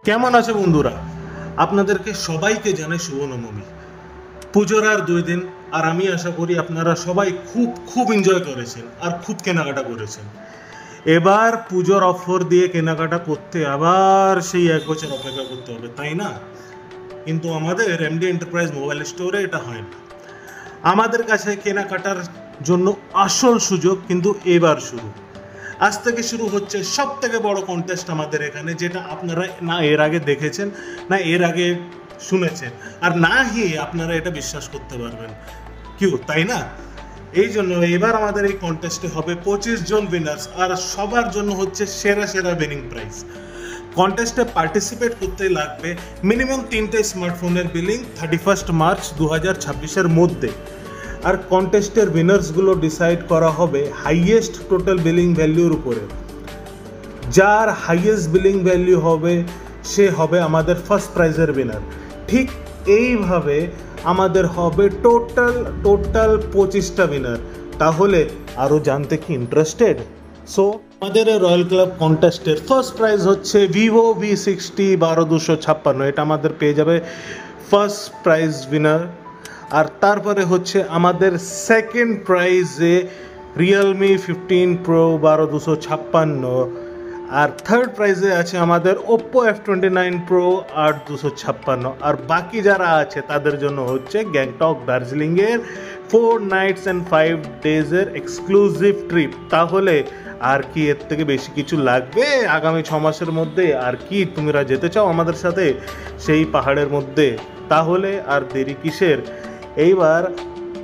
কেমন আছে বন্ধুরা? আপনাদেরকে সবাইকে জানাই শুভ নবমী। পুজোর আর 2 দিন, আর আমি আশা করি আপনারা সবাই খুব এনজয় করেছেন আর খুব কেনাকাটা করেছেন। এবার পুজোর অফার দিয়ে কেনাকাটা করতে আবার সেই 1 বছর অপেক্ষা করতে হবে, তাই না? কিন্তু আমাদের এমডি এন্টারপ্রাইজ মোবাইল স্টোরে এটা হয় না। আমাদের কাছে কেনাকাটার জন্য আসল সুযোগ কিন্তু এবার শুরু। আজ থেকে শুরু হচ্ছে সব থেকে বড় কন্টেস্ট আমাদের এখানে, যেটা আপনারা না এর আগে দেখেছেন, না এর আগে শুনেছেন, আর না হি আপনারা এটা বিশ্বাস করতে পারবেন কিউ, তাই না? এই জন্য এবার আমাদের এই কন্টেস্টে হবে 25 জন উইনার্স, আর সবার জন্য হচ্ছে সেরা উইনিং প্রাইজ। কন্টেস্টে পার্টিসিপেট করতে লাগবে মিনিমাম 3টে স্মার্টফোনের বিলিং 31 মার্চ 2026-এর মধ্যে। আর কন্টেস্টের উইনার্সগুলো ডিসাইড করা হবে হাইয়েস্ট টোটাল বিলিং ভ্যালুর উপরে। যার হাইয়েস্ট বিলিং ভ্যালু হবে সে হবে আমাদের ফার্স্ট প্রাইজের উইনার। ঠিক এইভাবে আমাদের হবে টোটাল 25টা উইনার। তাহলে আরও জানতে কি ইন্টারেস্টেড? সো আমাদের রয়্যাল ক্লাব কন্টেস্টের ফার্স্ট প্রাইজ হচ্ছে ভিভো V60 12256। এটা আমাদের পেয়ে যাবে ফার্স্ট প্রাইজ উইনার। আর তারপরে হচ্ছে আমাদের সেকেন্ড প্রাইজে রিয়েলমি 15 Pro 12256। আর থার্ড প্রাইজে আছে আমাদের ওপ্পো F29 Pro 8256। আর বাকি যারা আছে তাদের জন্য হচ্ছে গ্যাংটক দার্জিলিংয়ের 4 নাইটস অ্যান্ড 5 ডেজের এক্সক্লুসিভ ট্রিপ। তাহলে আর কি এর থেকে বেশি কিছু লাগবে? আগামী 6 মাসের মধ্যে আর কি তোমরা যেতে চাও আমাদের সাথে সেই পাহাড়ের মধ্যে? তাহলে আর দেরি কিসের? এইবার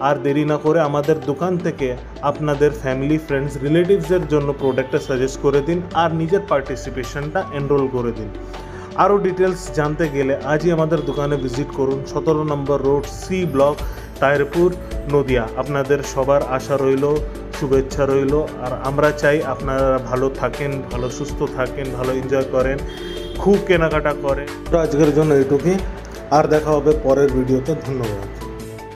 আর দেরি না করে আমাদের দোকান থেকে আপনাদের ফ্যামিলি, ফ্রেন্ডস, রিলেটিভসের জন্য প্রোডাক্টটা সাজেস্ট করে দিন আর নিজের পার্টিসিপেশনটা এনরোল করে দিন। আরও ডিটেলস জানতে গেলে আজই আমাদের দোকানে ভিজিট করুন, 17 নম্বর road, C block, Tahirpur, Nadia. আপনাদের সবার আশা রইল, শুভেচ্ছা রইল। আর আমরা চাই আপনারা ভালো থাকেন, ভালো সুস্থ থাকেন, ভালো এনজয় করেন, খুব কেনাকাটা করেন। তো আজকের জন্য এটুকুই, আর দেখা হবে পরের ভিডিওতে। ধন্যবাদ।